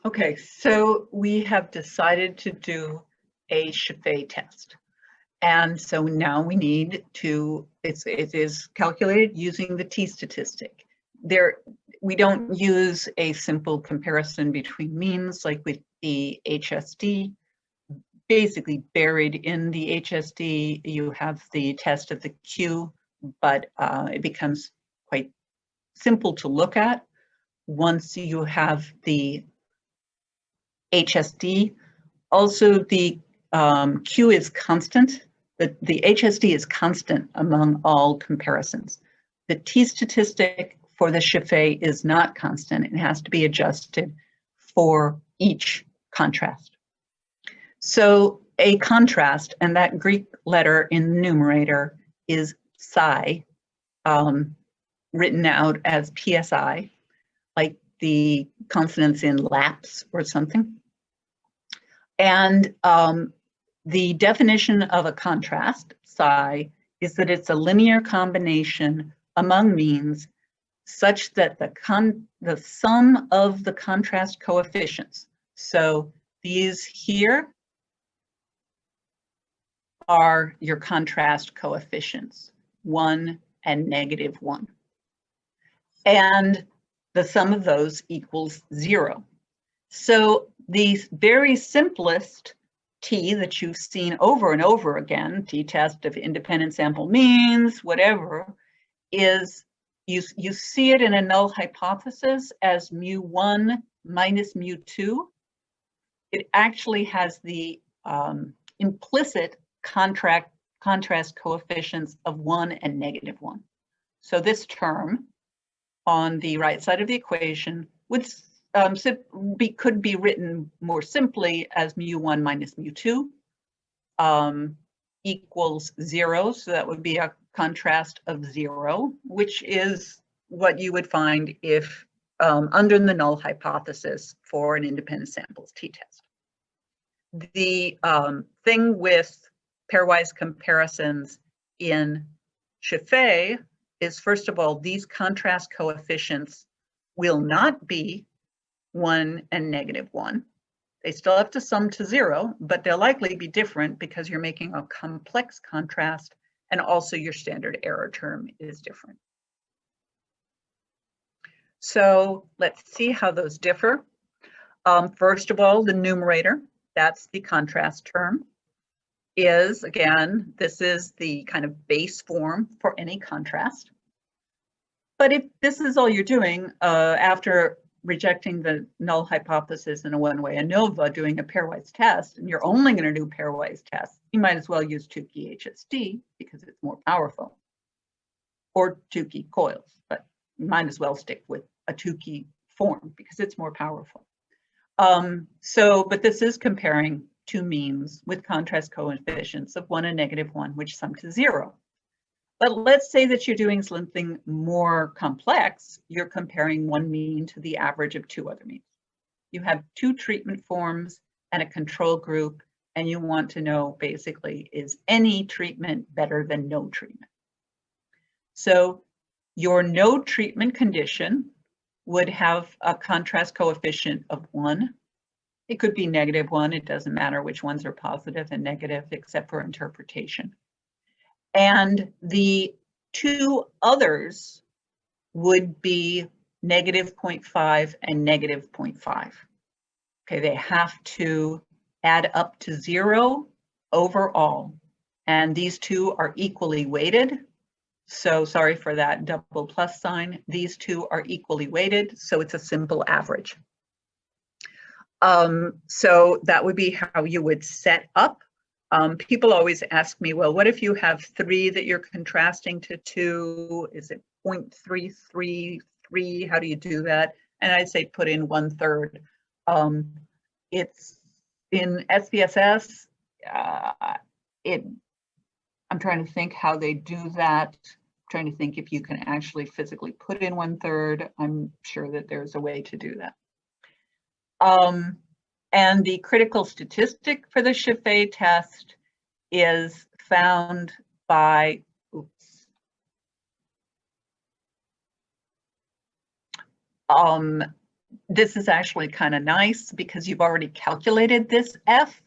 Okay, so we have decided to do a Scheffé test. And so now we need to, it is calculated using the t-statistic. We don't use a simple comparison between means like with the HSD. Basically buried in the HSD, you have the test of the Q, but it becomes quite simple to look at once you have the HSD. Also, the Q is constant. The HSD is constant among all comparisons. The t-statistic for the Scheffé is not constant. It has to be adjusted for each contrast. So a contrast, and that Greek letter in the numerator is psi, written out as PSI, like the consonants in laps or something. And the definition of a contrast, psi, is that it's a linear combination among means such that the sum of the contrast coefficients, so these here are your contrast coefficients, 1 and -1. And the sum of those equals 0. So the very simplest T that you've seen over and over again, t-test of independent sample means, whatever, is you see it in a null hypothesis as mu1 minus mu2. It actually has the implicit contrast coefficients of 1 and -1. So this term on the right side of the equation would could be written more simply as mu1 minus mu2 equals 0. So that would be a contrast of 0, which is what you would find if under the null hypothesis for an independent samples t-test. The thing with pairwise comparisons in Scheffé is, first of all, these contrast coefficients will not be 1 and -1. They still have to sum to 0, but they'll likely be different because you're making a complex contrast, and also your standard error term is different. So let's see how those differ. First of all, the numerator, that's the contrast term, is, again, this is the kind of base form for any contrast. But if this is all you're doing after rejecting the null hypothesis in a one-way ANOVA, doing a pairwise test, and you're only going to do pairwise tests, you might as well use Tukey HSD because it's more powerful, or Tukey coils, but you might as well stick with a Tukey form because it's more powerful. But this is comparing two means with contrast coefficients of 1 and -1, which sum to 0. But let's say that you're doing something more complex. You're comparing one mean to the average of two other means. You have two treatment forms and a control group, and you want to know, basically, is any treatment better than no treatment? So your no treatment condition would have a contrast coefficient of 1. It could be -1. It doesn't matter which ones are positive and negative, except for interpretation. And the two others would be -0.5 and -0.5. Okay, they have to add up to 0 overall. And these two are equally weighted. So sorry for that double plus sign. These two are equally weighted, so it's a simple average. So that would be how you would set up. People always ask me, well, what if you have 3 that you're contrasting to 2? Is it 0.333? How do you do that? And I'd say put in 1/3. It's in SPSS. I'm trying to think how they do that. I'm trying to think if you can actually physically put in 1/3. I'm sure that there's a way to do that. And the critical statistic for the Scheffé test is found by, this is actually kind of nice because you've already calculated this F.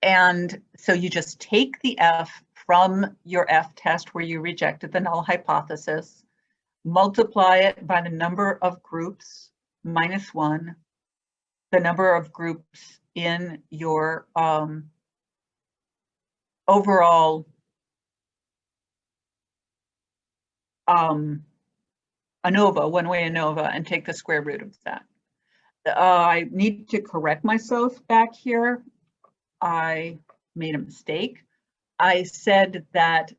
And so you just take the F from your F test where you rejected the null hypothesis, multiply it by the number of groups minus 1, the number of groups in your overall ANOVA, one-way ANOVA, and take the square root of that. I need to correct myself back here. I made a mistake. I said that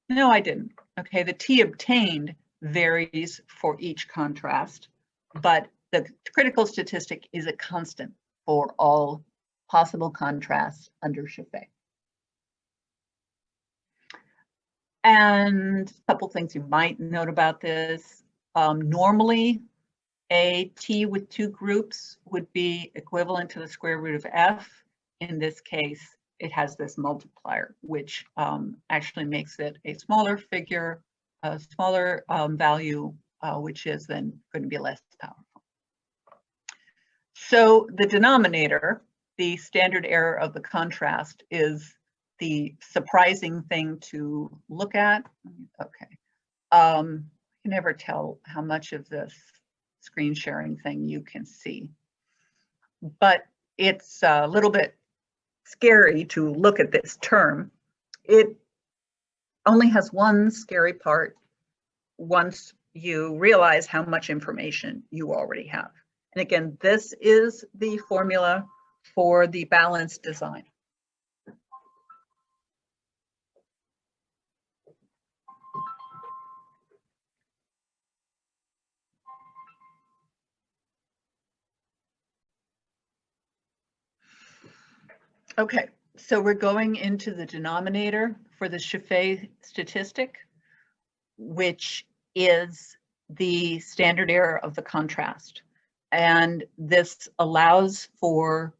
no, I didn't. Okay, the T obtained varies for each contrast, but the critical statistic is a constant for all possible contrasts under Chaffee. And a couple things you might note about this. Normally, a T with 2 groups would be equivalent to the square root of F. In this case, it has this multiplier, which actually makes it a smaller figure, a smaller value, which is then going to be less powerful. So the denominator, the standard error of the contrast, is the surprising thing to look at. Okay. You can never tell how much of this screen sharing thing you can see, but it's a little bit scary to look at this term. It only has one scary part once you realize how much information you already have. And again, this is the formula for the balanced design. Okay, so we're going into the denominator for the Chaffee statistic, which is the standard error of the contrast. And this allows for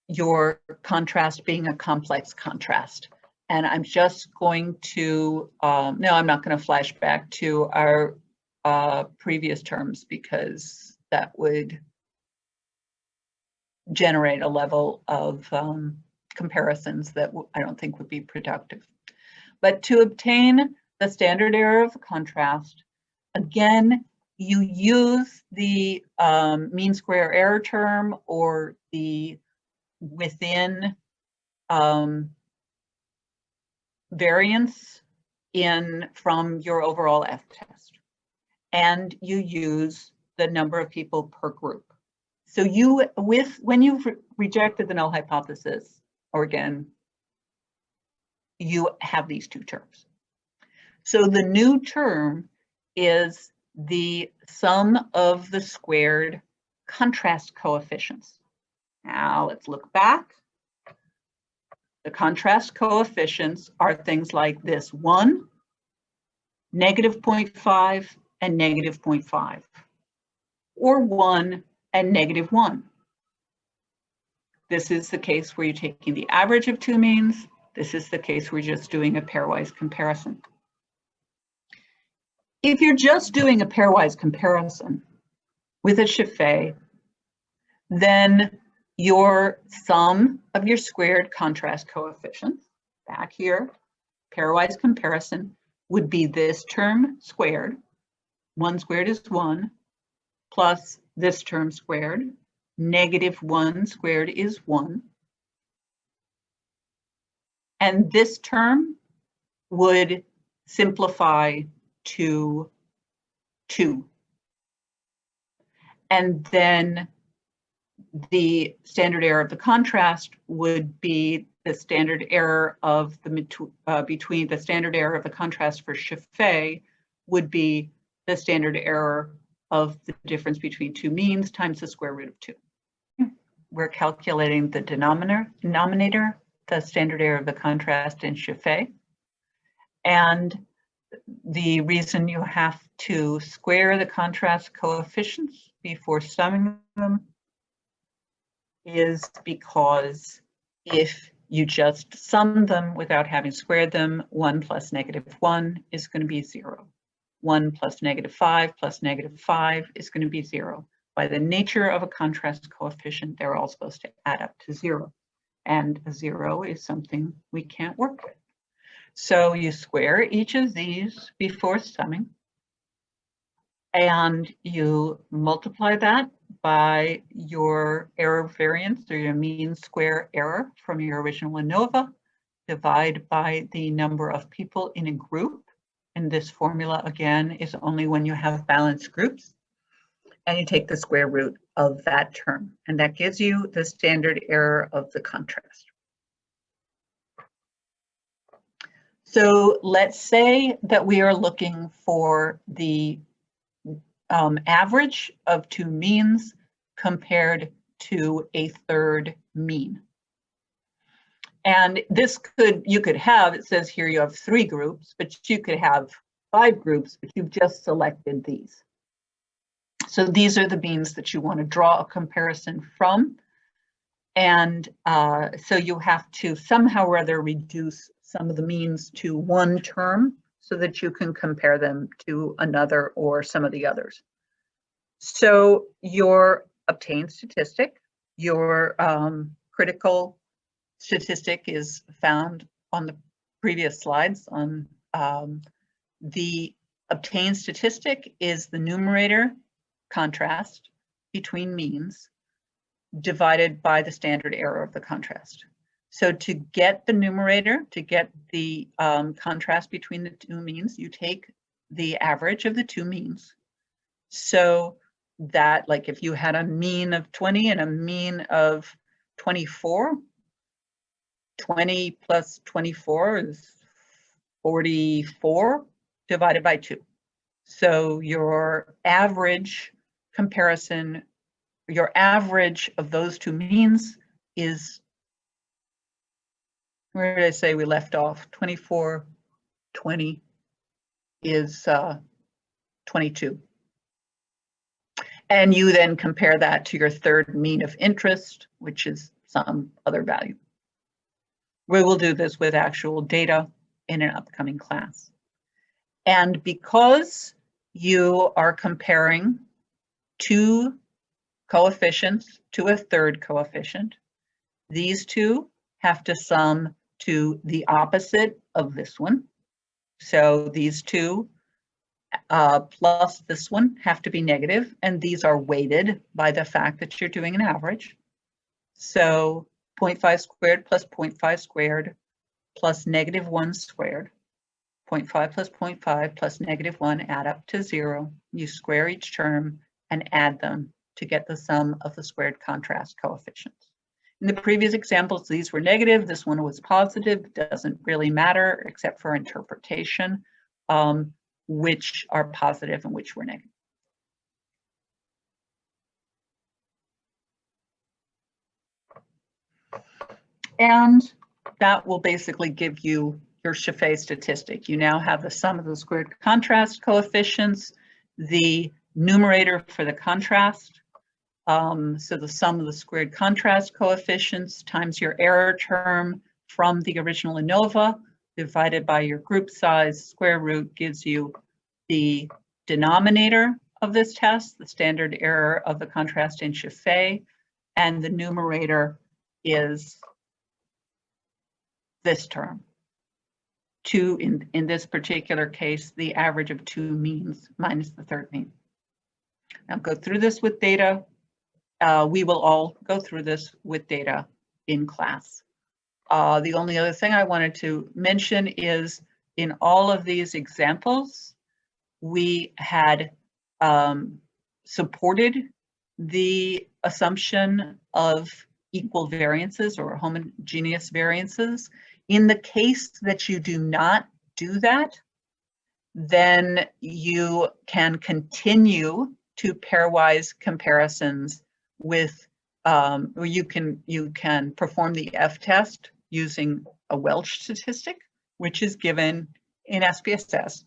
your contrast being a complex contrast. And I'm just going to, no, I'm not going to flash back to our previous terms because that would generate a level of comparisons that I don't think would be productive. But to obtain the standard error of the contrast, again, you use the mean square error term or the within variance from your overall F test. And you use the number of people per group. So when you've rejected the null hypothesis, or again, you have these 2 terms. So the new term is the sum of the squared contrast coefficients. Now let's look back. The contrast coefficients are things like this 1, -0.5, and -0.5, or 1 and -1. This is the case where you're taking the average of 2 means. This is the case where you're just doing a pairwise comparison. If you're just doing a pairwise comparison with a Chaffee, then your sum of your squared contrast coefficients, back here, pairwise comparison, would be this term squared. 1 squared is 1, plus this term squared. -1 squared is 1. And this term would simplify to 2. And then the standard error of the contrast would be the standard error of the between the standard error of the contrast for Chaffee would be the standard error of the difference between 2 means times the square root of 2. We're calculating the denominator, the standard error of the contrast in Chaffee. And the reason you have to square the contrast coefficients before summing them is because if you just sum them without having squared them, 1 plus -1 is going to be 0. 1 plus -5 plus -5 is going to be 0. By the nature of a contrast coefficient, they're all supposed to add up to 0. And a 0 is something we can't work with. So you square each of these before summing, and you multiply that by your error variance or your mean square error from your original ANOVA, divide by the number of people in a group. And this formula, again, is only when you have balanced groups. And you take the square root of that term. And that gives you the standard error of the contrast. So let's say that we are looking for the average of two means compared to a third mean. And this you could have, it says here you have 3 groups, but you could have 5 groups, but you've just selected these. So these are the means that you want to draw a comparison from. And so you have to somehow or other reduce some of the means to one term so that you can compare them to another or some of the others. So your obtained statistic, your critical statistic is found on the previous slides. On the obtained statistic is the numerator contrast between means divided by the standard error of the contrast. So to get the numerator, to get the contrast between the two means, you take the average of the two means. So that, like if you had a mean of 20 and a mean of 24, 20 plus 24 is 44 divided by 2. So your average comparison, your average of those two means is, where did I say we left off? 24, 20 is 22. And you then compare that to your third mean of interest, which is some other value. We will do this with actual data in an upcoming class. And because you are comparing two coefficients to a third coefficient, these two have to sum to the opposite of this one. So these two plus this one have to be negative, and these are weighted by the fact that you're doing an average. So 0.5 squared plus 0.5 squared plus -1 squared. 0.5 plus 0.5 plus -1 add up to 0. You square each term and add them to get the sum of the squared contrast coefficients. In the previous examples, these were negative. This one was positive. It doesn't really matter except for interpretation, which are positive and which were negative. And that will basically give you your Chaffee statistic. You now have the sum of the squared contrast coefficients, the numerator for the contrast. So the sum of the squared contrast coefficients times your error term from the original ANOVA divided by your group size square root gives you the denominator of this test, the standard error of the contrast in Chaffee, and the numerator is this term. In this particular case, the average of two means minus the third mean. I'll go through this with data. We will all go through this with data in class. The only other thing I wanted to mention is in all of these examples, we had supported the assumption of equal variances or homogeneous variances. In the case that you do not do that, then you can continue to pairwise comparisons with, or you can perform the F-test using a Welch statistic, which is given in SPSS.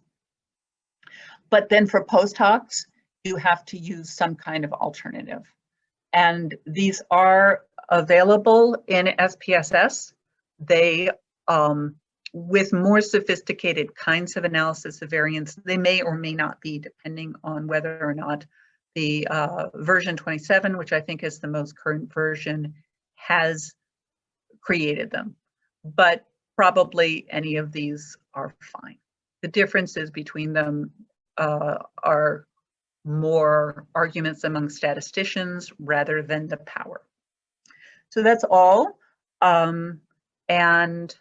But then for post hocs, you have to use some kind of alternative. And these are available in SPSS. They with more sophisticated kinds of analysis of variance, they may or may not be, depending on whether or not the version 27, which I think is the most current version, has created them. But probably any of these are fine. The differences between them are more arguments among statisticians rather than the power. So that's all. And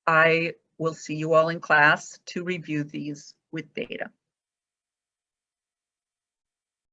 I will see you all in class to review these with data.